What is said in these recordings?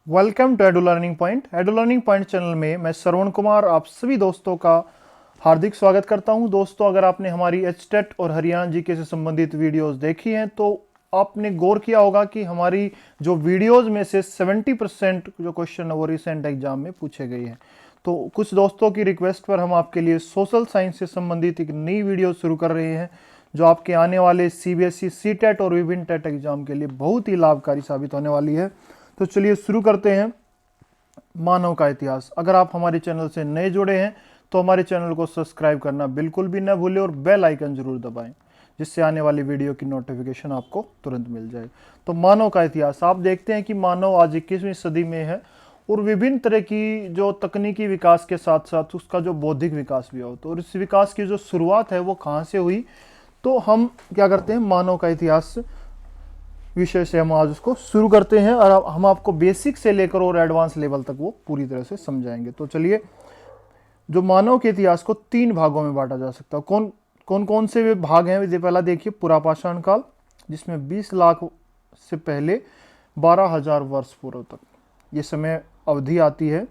Welcome to Edu Learning Point. Edu Learning Point channel में मैं श्रवण कुमार आप सभी दोस्तों का हार्दिक स्वागत करता हूं। दोस्तों, अगर आपने हमारी एचटेट और हरियाणा जीके से संबंधित वीडियोस देखी हैं तो आपने गौर किया होगा कि हमारी जो वीडियोस में से 70% जो क्वेश्चन है वो रिसेंट एग्जाम में पूछे गए हैं। तो कुछ दोस्तों की रिक्वेस्ट पर हम आपके लिए सोशल साइंस से संबंधित एक नई वीडियो शुरू कर रहे हैं जो आपके आने वाले सीबीएसई सीटेट और विभिन्न टेट एग्जाम के लिए बहुत ही लाभकारी साबित होने वाली है। तो चलिए शुरू करते हैं। मानव का इतिहास। अगर आप हमारे चैनल से नए जुड़े हैं तो हमारे चैनल को सब्सक्राइब करना बिल्कुल भी न भूलें और बेल आइकन जरूर दबाएं जिससे आने वाली वीडियो की नोटिफिकेशन आपको तुरंत मिल जाए। तो मानव का इतिहास, आप देखते हैं कि मानव आज 21वीं सदी में है और विभिन्न तरह की जो तकनीकी विकास के साथ साथ उसका जो बौद्धिक विकास भी हो, तो इस विकास की जो शुरुआत है वो कहाँ से हुई, तो हम क्या करते हैं मानव का इतिहास विषय से हम आज उसको शुरू करते हैं और हम आपको बेसिक से लेकर और एडवांस लेवल तक वो पूरी तरह से समझाएंगे। तो चलिए, जो मानव के इतिहास को 3 भागों में बांटा जा सकता है। कौन कौन से वे भाग हैं? पहला देखिए पुरापाषाण काल, जिसमें 20 लाख से पहले 12,000 वर्ष पूर्व तक ये समय अवधि आती है।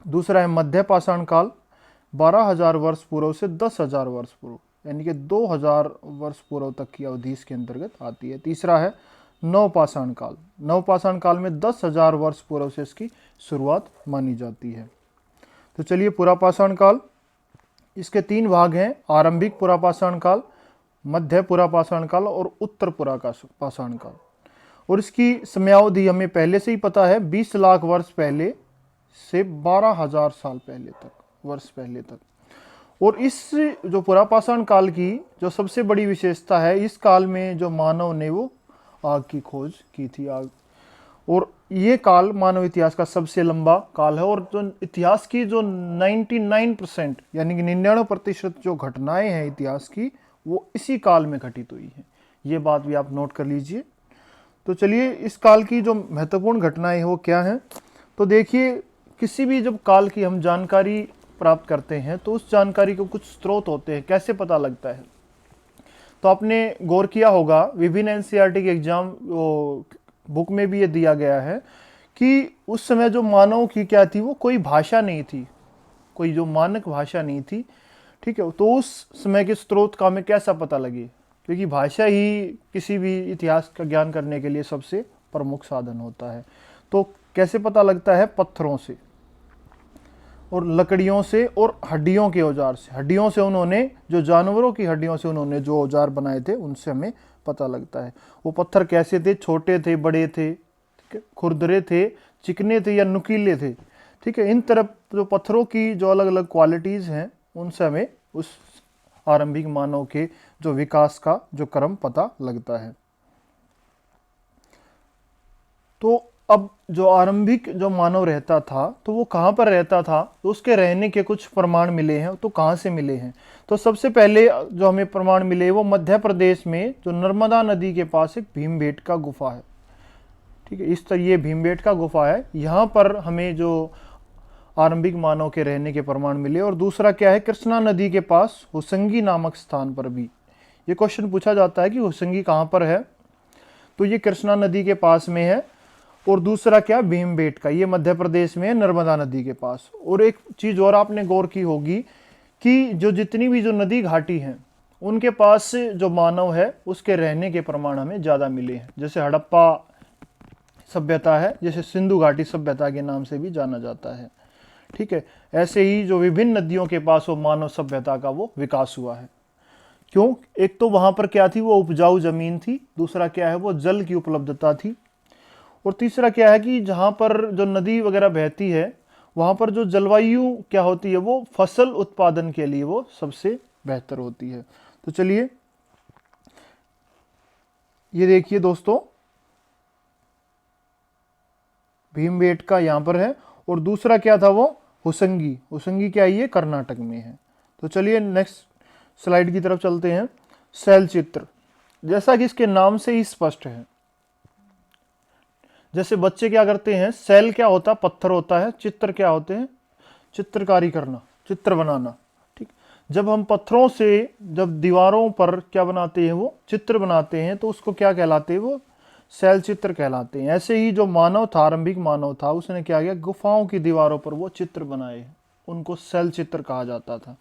दूसरा है मध्य पाषाण काल, 12,000 वर्ष पूर्व से 10,000 वर्ष पूर्व, यानी कि 2,000 वर्ष पूर्व तक की अवधि इसके अंतर्गत आती है। तीसरा है नवपाषाण काल। नवपाषाण काल में 10,000 वर्ष पूर्व से इसकी शुरुआत मानी जाती है। तो चलिए, पुरापाषाण काल, इसके 3 भाग हैं: आरंभिक पुरापाषाण काल, मध्य पुरापाषाण काल और उत्तर पुरापाषाण काल। और इसकी समयावधि हमें पहले से ही पता है, 20 लाख वर्ष पहले से 12,000 साल पहले तक, वर्ष पहले तक। और इस जो पुरापाषाण काल की जो सबसे बड़ी विशेषता है, इस काल में जो मानव ने वो आग की खोज की थी, आग। और ये काल मानव इतिहास का सबसे लंबा काल है और जो इतिहास की जो 99% यानी कि 99% जो घटनाएं हैं इतिहास की, वो इसी काल में घटित हुई हैं। ये बात भी आप नोट कर लीजिए। तो चलिए, इस काल की जो महत्वपूर्ण घटनाएं हैं वो क्या हैं? तो देखिए, किसी भी जब काल की हम जानकारी प्राप्त करते हैं तो उस जानकारी को कुछ स्रोत होते हैं। कैसे पता लगता है? तो आपने गौर किया होगा, विभिन्न एनसीईआरटी के एग्जाम बुक में भी ये दिया गया है कि उस समय जो मानव की क्या थी, वो कोई भाषा नहीं थी, कोई जो मानक भाषा नहीं थी। ठीक है, तो उस समय के स्रोत का हमें कैसा पता लगे? क्योंकि भाषा ही किसी भी इतिहास का ज्ञान करने के लिए सबसे प्रमुख साधन होता है। तो कैसे पता लगता है? पत्थरों से और लकड़ियों से और हड्डियों के औजार से। हड्डियों से उन्होंने, जो जानवरों की हड्डियों से उन्होंने जो औजार बनाए थे, उनसे हमें पता लगता है। वो पत्थर कैसे थे? छोटे थे, बड़े थे, ठीक है, खुरदरे थे, चिकने थे या नुकीले थे। ठीक है, इन तरफ जो पत्थरों की जो अलग अलग क्वालिटीज़ हैं, उनसे हमें उस आरंभिक मानव के जो विकास का जो क्रम पता लगता है। तो अब जो आरंभिक जो मानव रहता था, तो वो कहाँ पर रहता था? तो उसके रहने के कुछ प्रमाण मिले हैं। तो कहाँ से मिले हैं? तो सबसे पहले जो हमें प्रमाण मिले वो मध्य प्रदेश में जो नर्मदा नदी के पास एक भीमबेटका गुफा है। ठीक है, इस तरह ये भीमबेटका गुफा है, यहाँ पर हमें जो आरंभिक मानव के रहने के प्रमाण मिले। और दूसरा क्या है? कृष्णा नदी के पास हुसंगी नामक स्थान पर भी ये क्वेश्चन पूछा जाता है कि हुसंगी कहाँ पर है, तो ये कृष्णा नदी के पास में है। और दूसरा क्या? भीमबेटका, ये मध्य प्रदेश में है, नर्मदा नदी के पास। और एक चीज और आपने गौर की होगी कि जो जितनी भी जो नदी घाटी हैं उनके पास जो मानव है उसके रहने के प्रमाण हमें ज्यादा मिले हैं। जैसे हड़प्पा सभ्यता है, जैसे सिंधु घाटी सभ्यता के नाम से भी जाना जाता है। ठीक है, ऐसे ही जो विभिन्न नदियों के पास वो मानव सभ्यता का वो विकास हुआ है। क्यों? एक तो वहां पर क्या थी? वो उपजाऊ जमीन थी। दूसरा क्या है? वो जल की उपलब्धता थी। और तीसरा क्या है कि जहाँ पर जो नदी वगैरह बहती है वहाँ पर जो जलवायु क्या होती है, वो फसल उत्पादन के लिए वो सबसे बेहतर होती है। तो चलिए, ये देखिए दोस्तों, भीमबेटका यहाँ पर है। और दूसरा क्या था? वो हुसंगी। हुसंगी क्या है? ये कर्नाटक में है। तो चलिए नेक्स्ट स्लाइड की तरफ चलते हैं। शैल चित्र, जैसा कि इसके नाम से ही स्पष्ट है, जैसे बच्चे क्या करते हैं, शैल क्या होता है? पत्थर होता है। चित्र क्या होते हैं? चित्रकारी करना, चित्र बनाना। ठीक, जब हम पत्थरों से जब दीवारों पर क्या बनाते हैं, वो चित्र बनाते हैं, तो उसको क्या कहलाते हैं? वो शैल चित्र कहलाते हैं। ऐसे ही जो मानव था, आरंभिक मानव था, उसने क्या किया, गुफाओं की दीवारों पर वो चित्र बनाए, उनको शैल चित्र कहा जाता था।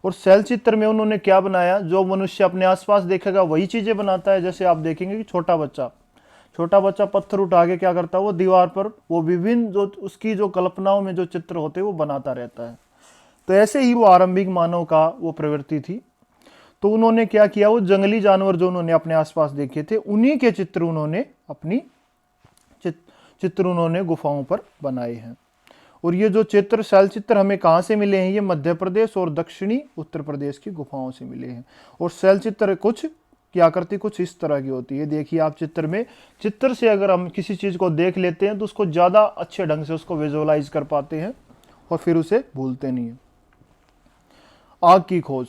और शैल चित्र में उन्होंने क्या बनाया, जो मनुष्य अपने आसपास देखेगा वही चीजें बनाता है। जैसे आप देखेंगे कि छोटा बच्चा पत्थर उठा के क्या करता है, वो दीवार पर वो विभिन्न जो उसकी जो कल्पनाओं में जो चित्र होते हैं वो बनाता रहता है। तो ऐसे ही वो आरंभिक मानव का वो प्रवृत्ति थी। तो उन्होंने क्या किया, वो जंगली जानवर जो उन्होंने अपने आसपास देखे थे उन्हीं के चित्र उन्होंने अपनी चित्र उन्होंने गुफाओं पर बनाए हैं। और ये जो चित्र, शैल चित्र हमें कहाँ से मिले हैं, ये मध्य प्रदेश और दक्षिणी उत्तर प्रदेश की गुफाओं से मिले हैं। और शैल चित्र कुछ क्या करती, कुछ इस तरह की होती है। देखिए आप चित्र में, चित्र से अगर हम किसी चीज को देख लेते हैं तो उसको ज्यादा अच्छे ढंग से उसको विजुअलाइज कर पाते हैं और फिर उसे भूलते नहीं है। आग की खोज,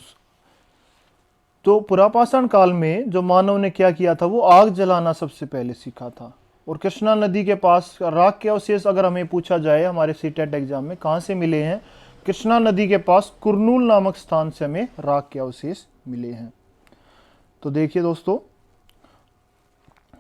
तो पुरापाषाण काल में जो मानव ने क्या किया था, वो आग जलाना सबसे पहले सीखा था। और कृष्णा नदी के पास राख के अवशेष अगर हमें पूछा जाए हमारे सीटेट एग्जाम में कहाँ से मिले हैं, कृष्णा नदी के पास कुरनूल नामक स्थान से हमें राख के अवशेष मिले हैं। तो देखिए दोस्तों,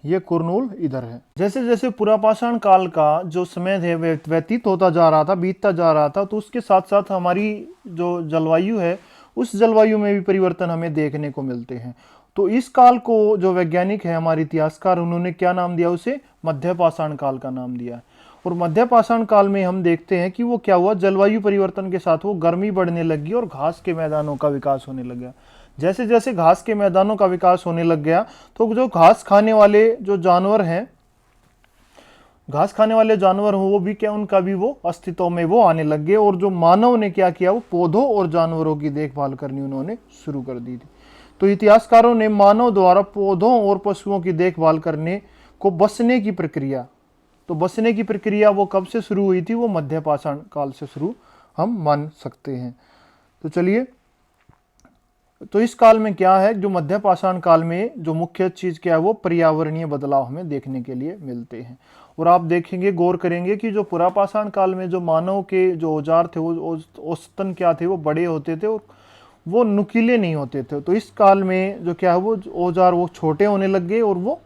ये कुरनूल इधर है। जैसे जैसे पुरापाषाण काल का जो समय है व्यतीत होता जा रहा था, बीतता जा रहा था, तो उसके साथ साथ हमारी जो जलवायु है उस जलवायु में भी परिवर्तन हमें देखने को मिलते हैं। तो इस काल को जो वैज्ञानिक है, हमारे इतिहासकार, उन्होंने क्या नाम दिया, उसे मध्यपाषाण काल का नाम दिया है। और मध्यपाषाण काल में हम देखते हैं कि वो क्या हुआ, जलवायु परिवर्तन के साथ वो गर्मी बढ़ने लगी और घास के मैदानों का विकास होने लग गया। जैसे जैसे घास के मैदानों का विकास होने लग गया तो जो घास खाने वाले जो जानवर हैं, घास खाने वाले जानवर हो, वो भी क्या, उनका भी वो अस्तित्व में वो आने लग गए। और जो मानव ने क्या किया, वो पौधों और जानवरों की देखभाल करनी उन्होंने शुरू कर दी थी। तो इतिहासकारों ने मानव द्वारा पौधों और पशुओं की देखभाल करने को बसने की प्रक्रिया, तो बसने की प्रक्रिया वो कब से शुरू हुई थी, वो मध्यपाषाण काल से शुरू हम मान सकते हैं। तो चलिए, तो इस काल में क्या है, जो मध्यपाषाण काल में जो मुख्य चीज क्या है, वो पर्यावरणीय बदलाव हमें देखने के लिए मिलते हैं। और आप देखेंगे, गौर करेंगे कि जो पुरापाषाण काल में जो मानव के जो औजार थे वो औसतन क्या थे, वो बड़े होते थे और वो नुकीले नहीं होते थे। तो इस काल में जो क्या है, वो औजार वो छोटे होने लग गए और वो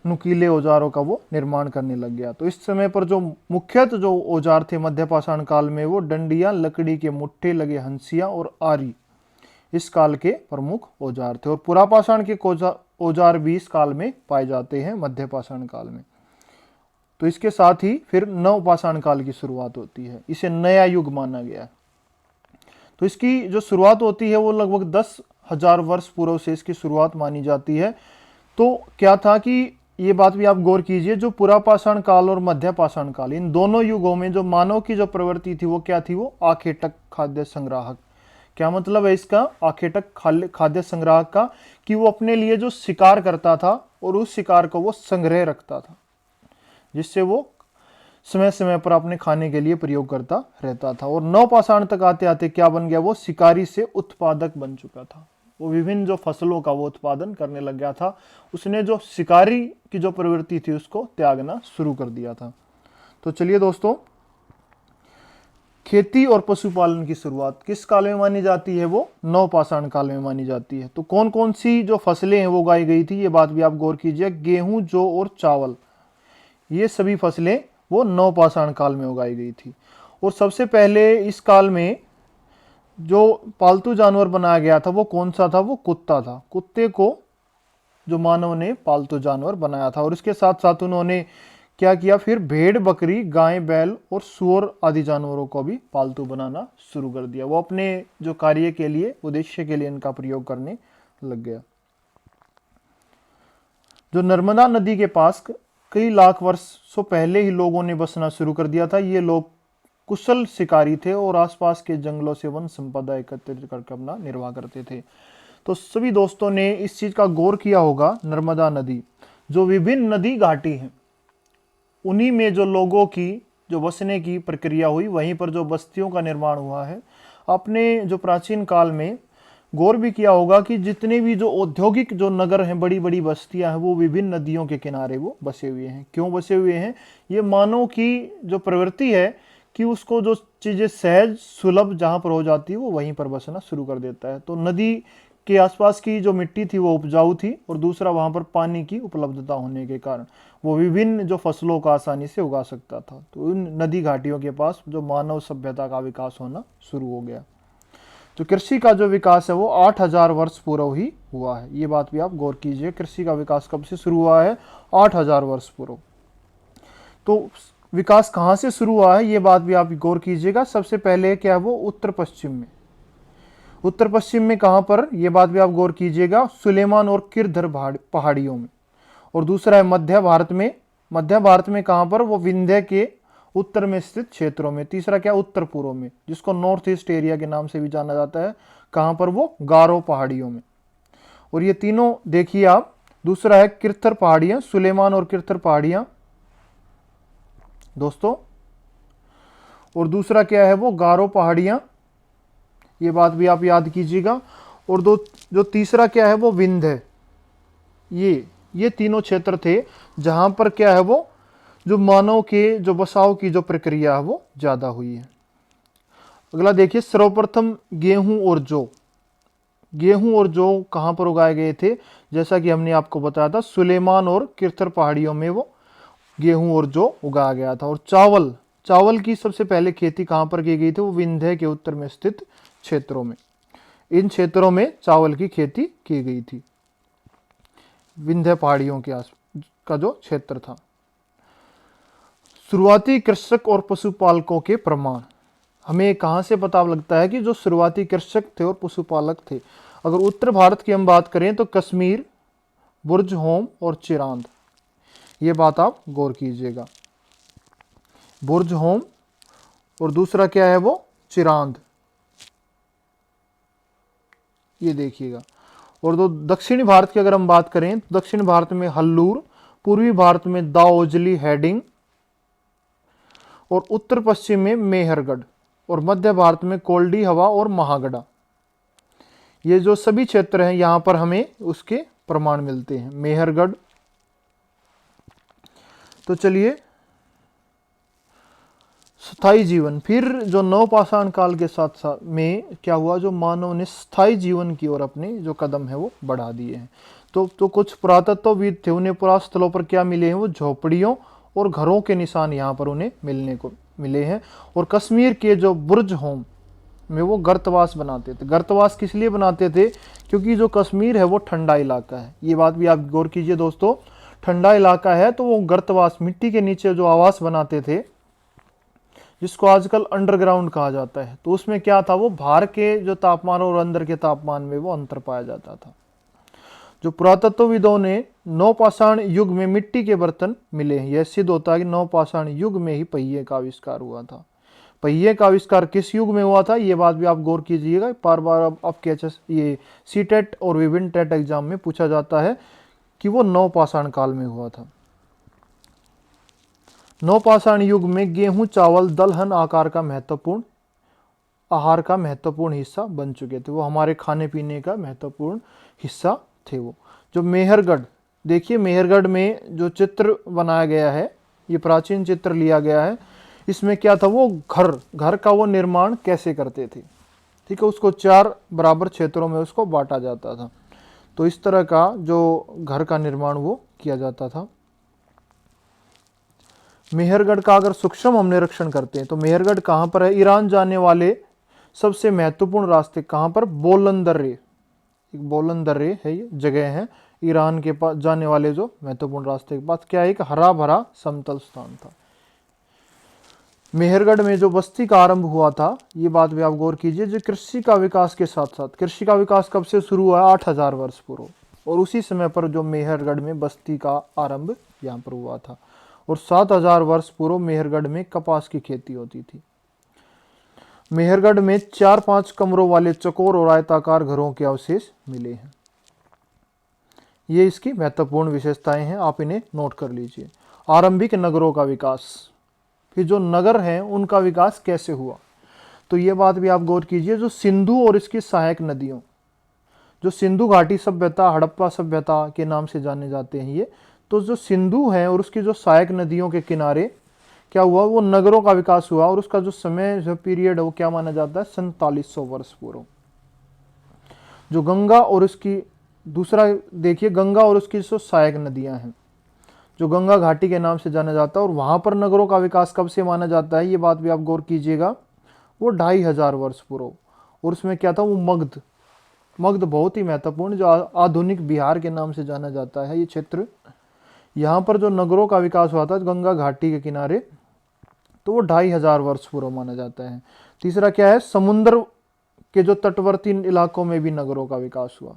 नुकीले औजारों का वो निर्माण करने लग गया। तो इस समय पर जो मुख्यतः जो औजार थे मध्यपाषाण काल में, वो डंडियां, लकड़ी के मुट्ठे लगे हंसियां और आरी इस काल के प्रमुख औजार थे। और पुरापाषाण के औजार भी इस काल में पाए जाते हैं, मध्यपाषाण काल में। तो इसके साथ ही फिर नवपाषाण काल की शुरुआत होती है, इसे नया युग माना गया है। तो इसकी जो शुरुआत होती है वो लगभग 10,000 वर्ष पूर्व से इसकी शुरुआत मानी जाती है। तो क्या था कि ये बात भी आप गौर कीजिए, जो पुरापाषाण काल और मध्यपाषाण काल, इन दोनों युगों में जो मानव की जो प्रवृत्ति थी वो क्या थी, वो आखेटक खाद्य संग्राहक। क्या मतलब है इसका, आखेटक खाद्य संग्राहक का, कि वो अपने लिए जो शिकार करता था और उस शिकार को वो संग्रह रखता था, जिससे वो समय समय पर अपने खाने के लिए प्रयोग करता रहता था। और नवपाषाण तक आते आते क्या बन गया, वो शिकारी से उत्पादक बन चुका था। वो विभिन्न जो फसलों का वो उत्पादन करने लग गया था। उसने जो शिकारी की जो प्रवृत्ति थी उसको त्यागना शुरू कर दिया था। तो चलिए दोस्तों, खेती और पशुपालन की शुरुआत किस काल में मानी जाती है, वो नवपाषाण काल में मानी जाती है। तो कौन कौन सी जो फसलें हैं वो उगाई गई थी, ये बात भी आप गौर कीजिए। गेहूं, जौ और चावल, ये सभी फसलें वो नवपाषाण काल में उगाई गई थी। और सबसे पहले इस काल में जो पालतू जानवर बनाया गया था वो कौन सा था, वो कुत्ता था। कुत्ते को जो मानव ने पालतू जानवर बनाया था। और इसके साथ साथ उन्होंने क्या किया, फिर भेड़, बकरी, गाय, बैल और सूअर आदि जानवरों को भी पालतू बनाना शुरू कर दिया। वो अपने जो कार्य के लिए, उद्देश्य के लिए इनका प्रयोग करने लग गया। जो नर्मदा नदी के पास कई लाख वर्षों पहले ही लोगों ने बसना शुरू कर दिया था। ये लोग कुशल शिकारी थे और आसपास के जंगलों से वन संपदा एकत्रित करके अपना निर्वाह करते थे। तो सभी दोस्तों ने इस चीज का गौर किया होगा, नर्मदा नदी, जो विभिन्न नदी घाटी हैं, उन्हीं में जो लोगों की जो बसने की प्रक्रिया हुई, वहीं पर जो बस्तियों का निर्माण हुआ है। अपने जो प्राचीन काल में गौर भी किया होगा कि जितने भी जो औद्योगिक जो नगर हैं, बड़ी बड़ी बस्तियां हैं, वो विभिन्न नदियों के किनारे वो बसे हुए हैं। क्यों बसे हुए हैं, ये मानव की जो प्रवृत्ति है कि उसको जो चीजें सहज सुलभ जहां पर हो जाती है वो वहीं पर बसना शुरू कर देता है। तो नदी के आसपास की जो मिट्टी थी वो उपजाऊ थी, और दूसरा वहां पर पानी की उपलब्धता होने के कारण वो विभिन्न जो फसलों का आसानी से उगा सकता था। तो उन नदी घाटियों के पास जो मानव सभ्यता का विकास होना शुरू हो गया। तो कृषि का जो विकास है वो 8000 वर्ष पूर्व ही हुआ है। ये बात भी आप गौर कीजिए, कृषि का विकास कब से शुरू हुआ है? 8000 वर्ष पूर्व। तो विकास कहाँ से शुरू हुआ है ये बात भी आप गौर कीजिएगा। सबसे पहले क्या है वो उत्तर पश्चिम में। उत्तर पश्चिम में कहाँ पर, ये बात भी आप गौर कीजिएगा, सुलेमान और किरधर पहाड़ियों में। और दूसरा है मध्य भारत में। मध्य भारत में कहाँ पर? वो विंध्य के उत्तर में स्थित क्षेत्रों में। तीसरा क्या? उत्तर पूर्व में, जिसको नॉर्थ ईस्ट एरिया के नाम से भी जाना जाता है। कहाँ पर? वो गारो पहाड़ियों में। और ये तीनों देखिए आप। दूसरा है किरथर पहाड़ियां, सुलेमान और किरथर पहाड़ियां दोस्तों। और दूसरा क्या है वो? गारो पहाड़ियां। ये बात भी आप याद कीजिएगा। और जो तीसरा क्या है वो? विंध्य। ये तीनों क्षेत्र थे जहां पर क्या है वो, जो मानव के जो बसाव की जो प्रक्रिया है वो ज्यादा हुई है। अगला देखिए, सर्वप्रथम गेहूं और जौ। गेहूं और जौ कहां पर उगाए गए थे? जैसा कि हमने आपको बताया था, सुलेमान और किरथर पहाड़ियों में वो गेहूं और जौ उगाया गया था। और चावल की सबसे पहले खेती कहां पर की गई थी? वो विंध्य के उत्तर में स्थित क्षेत्रों में। इन क्षेत्रों में चावल की खेती की गई थी, विंध्य पहाड़ियों के आस का जो क्षेत्र था। शुरुआती कृषक और पशुपालकों के प्रमाण हमें कहां से पता लगता है कि जो शुरुआती कृषक थे और पशुपालक थे? अगर उत्तर भारत की हम बात करें तो कश्मीर, बुर्ज होम और चिरांद। ये बात आप गौर कीजिएगा, बुर्ज होम और दूसरा क्या है वो? चिरांद। ये देखिएगा। और दो दक्षिणी भारत की अगर हम बात करें तो दक्षिण भारत में हल्लूर, पूर्वी भारत में दाओजली हेडिंग, और उत्तर पश्चिम में मेहरगढ़, और मध्य भारत में कोल्डी हवा और महागढ़ा। ये जो सभी क्षेत्र हैं यहां पर हमें उसके प्रमाण मिलते हैं। मेहरगढ़। तो चलिए, स्थायी जीवन। फिर जो नवपाषाण काल के साथ साथ में क्या हुआ? जो मानव ने स्थायी जीवन की ओर अपने जो कदम है वो बढ़ा दिए हैं। तो कुछ पुरातत्वविद थे, उन्हें पुरास्थलों पर क्या मिले हैं? वो झोपड़ियों और घरों के निशान यहाँ पर उन्हें मिलने को मिले हैं। और कश्मीर के जो बुर्ज होम में वो गर्तवास बनाते थे। गर्तवास किस लिए बनाते थे? क्योंकि जो कश्मीर है वो ठंडा इलाका है। ये बात भी आप गौर कीजिए दोस्तों, ठंडा इलाका है तो वो गर्तवास, मिट्टी के नीचे जो आवास बनाते थे, जिसको आजकल अंडरग्राउंड कहा जाता है। तो उसमें क्या था? वो बाहर के जो तापमान और अंदर के तापमान में वो अंतर पाया जाता था। जो पुरातत्वविदों ने नवपाषाण युग में मिट्टी के बर्तन मिले हैं, यह सिद्ध होता है कि नवपाषाण युग में ही पहिए का आविष्कार हुआ था। पहिए का आविष्कार किस युग में हुआ था? ये बात भी आप गौर कीजिएगा। बार बार आपके ये सीटेट और विभिन्न टेट एग्जाम में पूछा जाता है कि वो नवपाषाण काल में हुआ था। नवपाषाण युग में गेहूं, चावल, दलहन आहार का महत्वपूर्ण हिस्सा बन चुके थे। वो हमारे खाने पीने का महत्वपूर्ण हिस्सा थे। वो जो मेहरगढ़, देखिए मेहरगढ़ में जो चित्र बनाया गया है, ये प्राचीन चित्र लिया गया है। इसमें क्या था? वो घर का वो निर्माण कैसे करते थे? ठीक है, उसको 4 बराबर क्षेत्रों में उसको बांटा जाता था। तो इस तरह का जो घर का निर्माण वो किया जाता था। मेहरगढ़ का अगर सूक्ष्म हम निरीक्षण करते हैं तो मेहरगढ़ कहाँ पर है? ईरान जाने वाले सबसे महत्वपूर्ण रास्ते कहाँ पर? बोलन दर्रे। एक बोलन दर्रे है, ये जगह है ईरान के पास जाने वाले जो महत्वपूर्ण रास्ते के पास। क्या है? एक हरा भरा समतल स्थान था। मेहरगढ़ में जो बस्ती का आरंभ हुआ था, ये बात भी आप गौर कीजिए। जो कृषि का विकास के साथ साथ, कृषि का विकास कब से शुरू हुआ? 8000 वर्ष पूर्व। और उसी समय पर जो मेहरगढ़ में बस्ती का आरंभ यहाँ पर हुआ था। और 7000 वर्ष पूर्व मेहरगढ़ में कपास की खेती होती थी। मेहरगढ़ में 4-5 कमरों वाले चौकोर और आयताकार घरों के अवशेष मिले हैं। ये इसकी महत्वपूर्ण विशेषताएं हैं, आप इन्हें नोट कर लीजिए। आरंभिक नगरों का विकास, फिर जो नगर हैं उनका विकास कैसे हुआ? तो ये बात भी आप गौर कीजिए। जो सिंधु और इसकी सहायक नदियों, जो सिंधु घाटी सभ्यता, हड़प्पा सभ्यता के नाम से जाने जाते हैं ये, तो जो सिंधु है और उसकी जो सहायक नदियों के किनारे क्या हुआ? वो नगरों का विकास हुआ। और उसका जो समय, जो पीरियड है वो क्या माना जाता है? 4700 वर्ष पूर्व। जो गंगा और उसकी दूसरा देखिए, गंगा और उसकी जो सहायक नदियां हैं, जो गंगा घाटी के नाम से जाना जाता है, और वहां पर नगरों का विकास कब से माना जाता है, ये बात भी आप गौर कीजिएगा। वो 2500 वर्ष पूर्व। और उसमें क्या था, वो मगध। मगध बहुत ही महत्वपूर्ण, जो आधुनिक बिहार के नाम से जाना जाता है ये क्षेत्र। यहाँ पर जो नगरों का विकास हुआ था गंगा घाटी के किनारे, तो वो 2500 वर्ष पूर्व माना जाता है। तीसरा क्या है, समुद्र के जो तटवर्ती इलाकों में भी नगरों का विकास हुआ।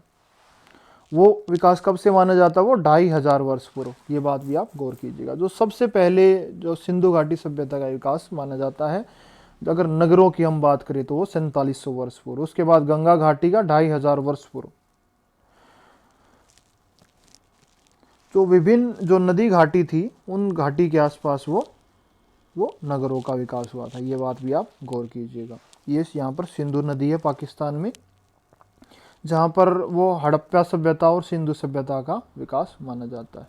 वो विकास कब से माना जाता है, वो 2500 वर्ष पूर्व। ये बात भी आप गौर कीजिएगा। जो सबसे पहले जो सिंधु घाटी सभ्यता का विकास माना जाता है, अगर नगरों की हम बात करें, तो वो 4700 वर्ष पूर्व। उसके बाद गंगा घाटी का 2500 वर्ष पूर्व। जो विभिन्न जो नदी घाटी थी, उन घाटी के आसपास वो नगरों का विकास हुआ था। ये बात भी आप गौर कीजिएगा। ये यहाँ पर सिंधु नदी है पाकिस्तान में, जहाँ पर वो हड़प्पा सभ्यता और सिंधु सभ्यता का विकास माना जाता है।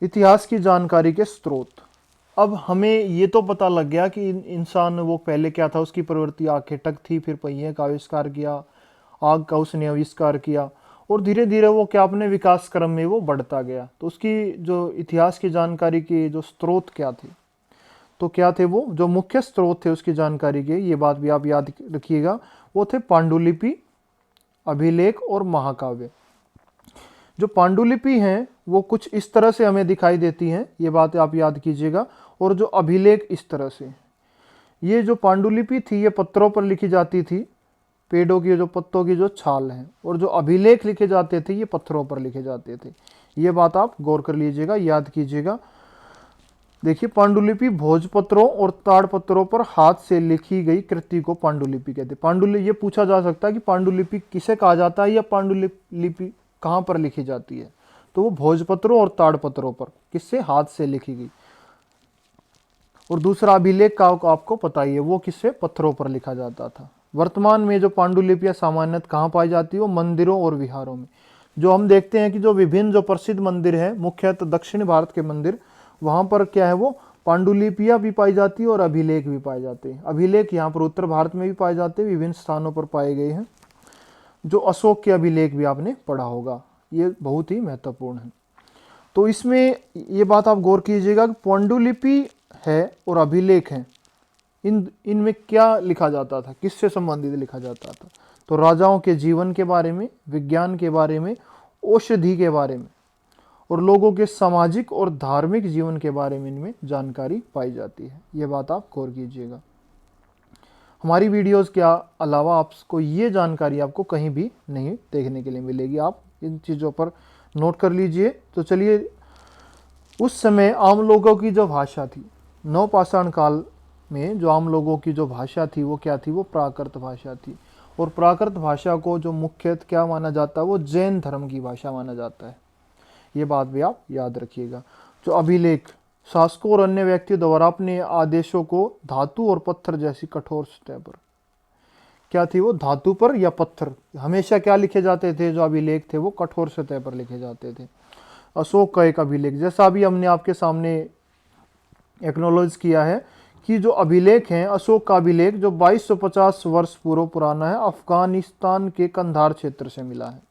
इतिहास की जानकारी के स्रोत। अब हमें ये तो पता लग गया कि इंसान वो पहले क्या था, उसकी प्रवृत्ति आखेटक थी, फिर पहिए का आविष्कार किया, आग का उसने आविष्कार किया, और धीरे धीरे वो क्या अपने विकास क्रम में वो बढ़ता गया। तो उसकी जो इतिहास की जानकारी के जो स्रोत क्या थे, तो क्या थे, वो जो मुख्य स्रोत थे उसकी जानकारी के, ये बात भी आप याद रखिएगा, वो थे पांडुलिपि, अभिलेख और महाकाव्य। जो पांडुलिपि हैं वो कुछ इस तरह से हमें दिखाई देती हैं, ये बात आप याद कीजिएगा, और जो अभिलेख इस तरह से। ये जो पांडुलिपि थी ये पत्थरों पर लिखी जाती थी, पेड़ों की जो पत्तों की जो छाल है, और जो अभिलेख लिखे जाते थे ये पत्थरों पर लिखे जाते थे। ये बात आप गौर कर लीजिएगा, याद कीजिएगा। देखिए, पांडुलिपि भोजपत्रों और ताड़पत्रों पर हाथ से लिखी गई कृति को पांडुलिपि कहते हैं। पांडुलिपि, ये पूछा जा सकता है कि पांडुलिपि किसे कहा जाता है, या पांडुलिपि कहाँ पर लिखी जाती है, तो वो भोजपत्रों और ताड़पत्रों पर, किससे, हाथ से लिखी गई। और दूसरा अभिलेख का आपको पता ही है, वो किससे, पत्थरों पर लिखा जाता था। वर्तमान में जो पांडुलिपियां सामान्यतः कहाँ पाई जाती है, वो मंदिरों और विहारों में। जो हम देखते हैं कि जो विभिन्न जो प्रसिद्ध मंदिर हैं, मुख्यतः दक्षिण भारत के मंदिर, वहाँ पर क्या है, वो पांडुलिपियां भी पाई जाती है और अभिलेख भी पाए जाते हैं। अभिलेख यहाँ पर उत्तर भारत में भी पाए जाते हैं, विभिन्न स्थानों पर पाए गए हैं। जो अशोक के अभिलेख भी आपने पढ़ा होगा, ये बहुत ही महत्वपूर्ण है। तो इसमें ये बात आप गौर कीजिएगा कि पांडुलिपि है और अभिलेख है, इनमें क्या लिखा जाता था, किससे संबंधित लिखा जाता था, तो राजाओं के जीवन के बारे में, विज्ञान के बारे में, औषधि के बारे में, और लोगों के सामाजिक और धार्मिक जीवन के बारे में इनमें जानकारी पाई जाती है। ये बात आप गौर कीजिएगा। हमारी वीडियोस के अलावा आपको ये जानकारी आपको कहीं भी नहीं देखने के लिए मिलेगी, आप इन चीज़ों पर नोट कर लीजिए। तो चलिए, उस समय आम लोगों की जो भाषा थी, नवपाषाण काल में जो आम लोगों की जो भाषा थी वो क्या थी, वो प्राकृत भाषा थी। और प्राकृत भाषा को जो मुख्यतः क्या माना जाता है, वो जैन धर्म की भाषा माना जाता है। ये बात भी आप याद रखिएगा। जो अभिलेख, शासकों और अन्य व्यक्तियों द्वारा अपने आदेशों को धातु और पत्थर जैसी कठोर सतह पर, क्या थी वो, धातु पर या पत्थर, हमेशा क्या लिखे जाते थे, जो अभिलेख थे वो कठोर सतह पर लिखे जाते थे। अशोक का एक अभिलेख, जैसा अभी हमने आपके सामने एक्नोलॉज किया है कि जो अभिलेख हैं, अशोक का अभिलेख जो 2250 वर्ष पूर्व पुराना है, अफगानिस्तान के कंधार क्षेत्र से मिला है।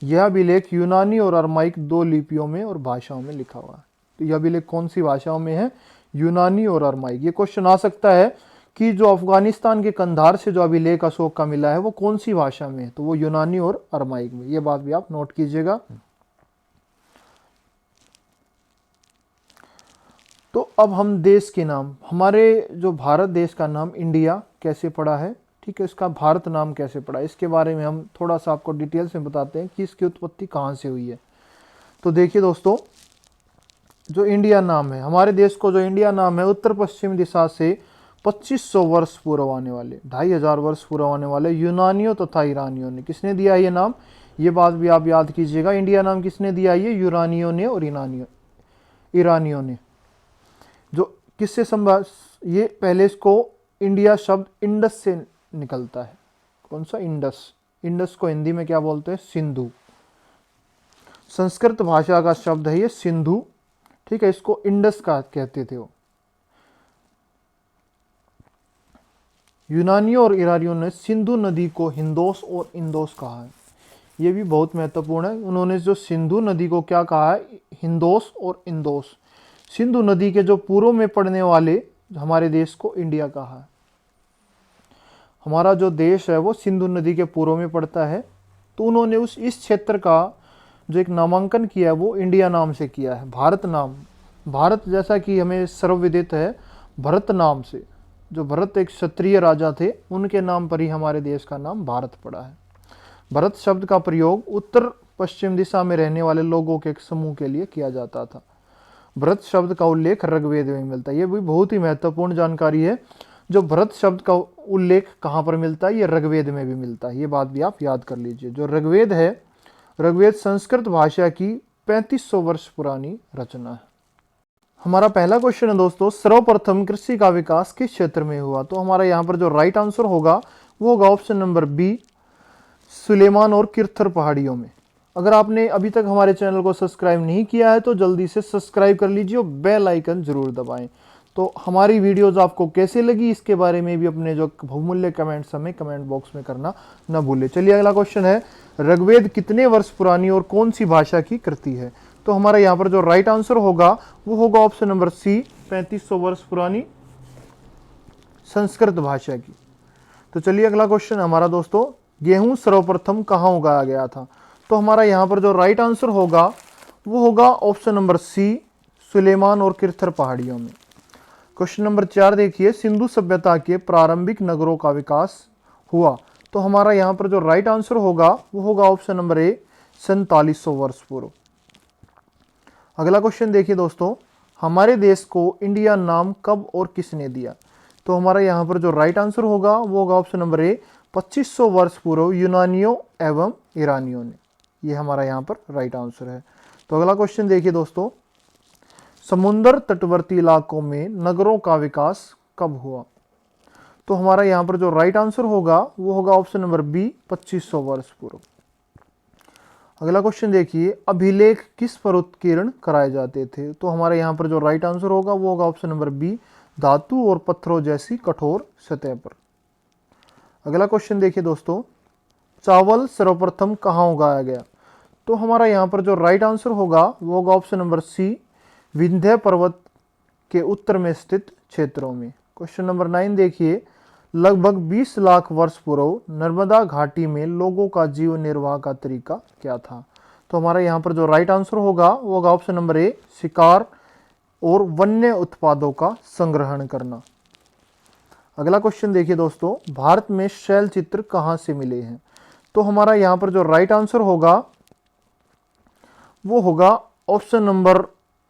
यह अभिलेख यूनानी और अरमाइक दो लिपियों में और भाषाओं में लिखा हुआ है। तो यह अभिलेख कौन सी भाषाओं में है, यूनानी और अरमाइक। ये क्वेश्चन आ सकता है कि जो अफगानिस्तान के कंधार से जो अभिलेख अशोक का मिला है वो कौन सी भाषा में है, तो वो यूनानी और अरमाइक में। ये बात भी आप नोट कीजिएगा। तो अब हम देश के नाम, हमारे जो भारत देश का नाम इंडिया कैसे पड़ा है, ठीक है, इसका भारत नाम कैसे पड़ा, इसके बारे में हम थोड़ा सा आपको डिटेल्स में बताते हैं कि इसकी उत्पत्ति कहाँ से हुई है। तो देखिए दोस्तों, जो इंडिया नाम है, हमारे देश को जो इंडिया नाम है, उत्तर पश्चिम दिशा से 2500 वर्ष पूर्व आने वाले, 2500 वर्ष पूर्व आने वाले यूनानियों तथा ईरानियों ने, किसने दिया ये नाम, ये बात भी आप याद कीजिएगा। इंडिया नाम किसने दिया, ये यूनानियों ने और ईरानियों ने। जो किससे संबंध, ये पहले इसको इंडिया शब्द इंडस से निकलता है। कौन सा, इंडस। इंडस को हिंदी में क्या बोलते हैं, सिंधु। संस्कृत भाषा का शब्द है ये सिंधु, ठीक है, इसको इंडस का कहते थे वो। यूनानियों और ईरानियों ने सिंधु नदी को हिंदोस और इंदोस कहा है। ये भी बहुत महत्वपूर्ण है। उन्होंने जो सिंधु नदी को क्या कहा है, हिंदोस और इंदोस। सिंधु नदी के जो पूर्व में पड़ने वाले हमारे देश को इंडिया कहा है। हमारा जो देश है वो सिंधु नदी के पूर्व में पड़ता है, तो उन्होंने इस क्षेत्र का जो एक नामांकन किया है वो इंडिया नाम से किया है, भारत नाम। भारत जैसा कि हमें सर्वविदित है, भरत नाम से, जो भरत एक क्षत्रिय राजा थे, उनके नाम पर ही हमारे देश का नाम भारत पड़ा है। भरत शब्द का प्रयोग उत्तर पश्चिम दिशा में रहने वाले लोगों के एक समूह के लिए किया जाता था। भरत शब्द का उल्लेख ऋग्वेद में मिलता है। ये भी बहुत ही महत्वपूर्ण जानकारी है। जो भरत शब्द का उल्लेख कहाँ पर मिलता है, ये ऋग्वेद में भी मिलता है। ये बात भी आप याद कर लीजिए। जो ऋग्वेद है, ऋग्वेद संस्कृत भाषा की 3500 वर्ष पुरानी रचना है। हमारा पहला क्वेश्चन है दोस्तों, सर्वप्रथम कृषि का विकास किस क्षेत्र में हुआ? तो हमारा यहाँ पर जो राइट आंसर होगा वो होगा ऑप्शन नंबर बी, सुलेमान और किरथर पहाड़ियों में। अगर आपने अभी तक हमारे चैनल को सब्सक्राइब नहीं किया है तो जल्दी से सब्सक्राइब कर लीजिए और बेल आइकन जरूर दबाएं। तो हमारी वीडियोस आपको कैसे लगी इसके बारे में भी अपने जो बहुमूल्य कमेंट्स हमें कमेंट बॉक्स में करना न भूलें। चलिए अगला क्वेश्चन है, ऋग्वेद कितने वर्ष पुरानी और कौन सी भाषा की कृति है? तो हमारा यहाँ पर जो राइट आंसर होगा वो होगा ऑप्शन नंबर सी, 3500 वर्ष पुरानी संस्कृत भाषा की। तो चलिए अगला क्वेश्चन हमारा दोस्तों, गेहूं सर्वप्रथम कहाँ उगाया गया था? तो हमारा यहाँ पर जो राइट आंसर होगा वो होगा ऑप्शन नंबर सी, सुलेमान और किरथर पहाड़ियों में। क्वेश्चन नंबर 4 देखिए, सिंधु सभ्यता के प्रारंभिक नगरों का विकास हुआ? तो हमारा यहाँ पर जो राइट आंसर होगा वो होगा ऑप्शन नंबर ए, 4700 वर्ष पूर्व। अगला क्वेश्चन देखिए दोस्तों, हमारे देश को इंडिया नाम कब और किसने दिया? तो हमारा यहाँ पर जो राइट आंसर होगा वो होगा ऑप्शन नंबर ए, 2500 वर्ष पूर्व यूनानियों एवं ईरानियों ने। ये हमारा यहाँ पर राइट आंसर है। तो अगला क्वेश्चन देखिए दोस्तों, समुद्र तटवर्ती इलाकों में नगरों का विकास कब हुआ? तो हमारा यहाँ पर जो राइट आंसर होगा वो होगा ऑप्शन नंबर बी, 2500 वर्ष पूर्व। अगला क्वेश्चन देखिए, अभिलेख किस पर उत्कीर्ण कराए जाते थे? तो हमारे यहाँ पर जो राइट आंसर होगा वो होगा ऑप्शन नंबर बी, धातु और पत्थरों जैसी कठोर सतह पर। अगला क्वेश्चन देखिए दोस्तों, चावल सर्वप्रथम कहाँ उगाया गया? तो हमारा यहाँ पर जो राइट आंसर होगा वो होगा ऑप्शन नंबर सी, विंध्य पर्वत के उत्तर में स्थित क्षेत्रों में। क्वेश्चन नंबर 9 देखिए, लगभग 20 लाख वर्ष पूर्व नर्मदा घाटी में लोगों का जीवन निर्वाह का तरीका क्या था? तो हमारा यहाँ पर जो राइट आंसर होगा वो होगा ऑप्शन नंबर ए, शिकार और वन्य उत्पादों का संग्रहण करना। अगला क्वेश्चन देखिए दोस्तों, भारत में शैल चित्र कहाँ से मिले हैं? तो हमारा यहाँ पर जो राइट आंसर होगा वो होगा ऑप्शन नंबर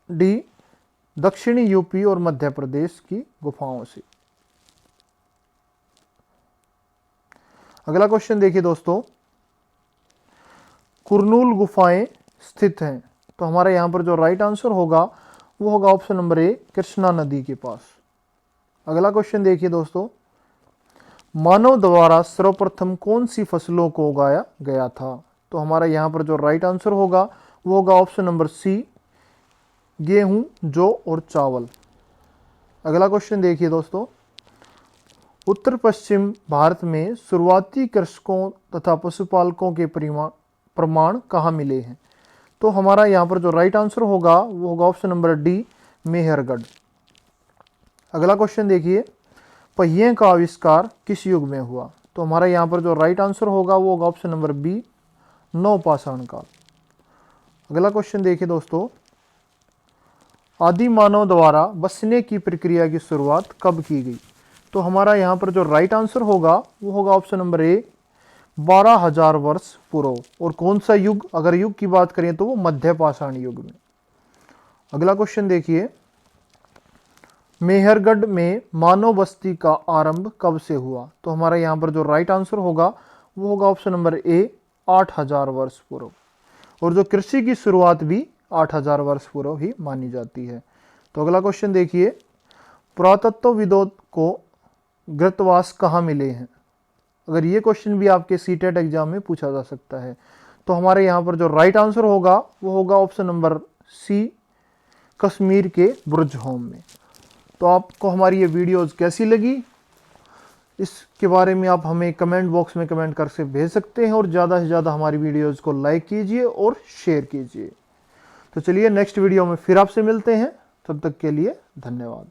डी, दक्षिणी यूपी और मध्य प्रदेश की गुफाओं से। अगला क्वेश्चन देखिए दोस्तों, कुरनूल गुफाएं स्थित हैं? तो हमारा यहाँ पर जो राइट आंसर होगा वो होगा ऑप्शन नंबर ए, कृष्णा नदी के पास। अगला क्वेश्चन देखिए दोस्तों, मानव द्वारा सर्वप्रथम कौन सी फसलों को उगाया गया था? तो हमारा यहाँ पर जो राइट आंसर होगा वो होगा ऑप्शन नंबर सी, गेहूं, जौ और चावल। अगला क्वेश्चन देखिए दोस्तों, उत्तर पश्चिम भारत में शुरुआती कृषकों तथा पशुपालकों के प्रमाण कहाँ मिले हैं? तो हमारा यहाँ पर जो राइट आंसर होगा वो होगा ऑप्शन नंबर डी, मेहरगढ़। अगला क्वेश्चन देखिए, पहिए का आविष्कार किस युग में हुआ? तो हमारा यहाँ पर जो राइट आंसर होगा वो होगा ऑप्शन नंबर बी, नवपाषाण काल। अगला क्वेश्चन देखिए दोस्तों, आदि मानव द्वारा बसने की प्रक्रिया की शुरुआत कब की गई? तो हमारा यहाँ पर जो राइट आंसर होगा वो होगा ऑप्शन नंबर ए, 12,000 वर्ष पूर्व। और कौन सा युग? अगर युग की बात करें तो वो मध्य पाषाण युग में। अगला क्वेश्चन देखिए, मेहरगढ़ में मानव बस्ती का आरंभ कब से हुआ? तो हमारा यहाँ पर जो राइट आंसर होगा वो होगा ऑप्शन नंबर ए, 8,000 वर्ष पूर्व। और जो कृषि की शुरुआत भी 8,000 वर्ष पूर्व ही मानी जाती है। तो अगला क्वेश्चन देखिए, पुरातत्वविदों को घृतवास कहाँ मिले हैं? अगर ये क्वेश्चन भी आपके सीटेट एग्जाम में पूछा जा सकता है। तो हमारे यहाँ पर जो राइट आंसर होगा वो होगा ऑप्शन नंबर सी, कश्मीर के बुर्ज होम में। तो आपको हमारी ये वीडियोस कैसी लगी इसके बारे में आप हमें कमेंट बॉक्स में कमेंट करके भेज सकते हैं, और ज़्यादा से ज़्यादा हमारी वीडियोज़ को लाइक कीजिए और शेयर कीजिए। तो चलिए नेक्स्ट वीडियो में फिर आपसे मिलते हैं, तब तक के लिए धन्यवाद।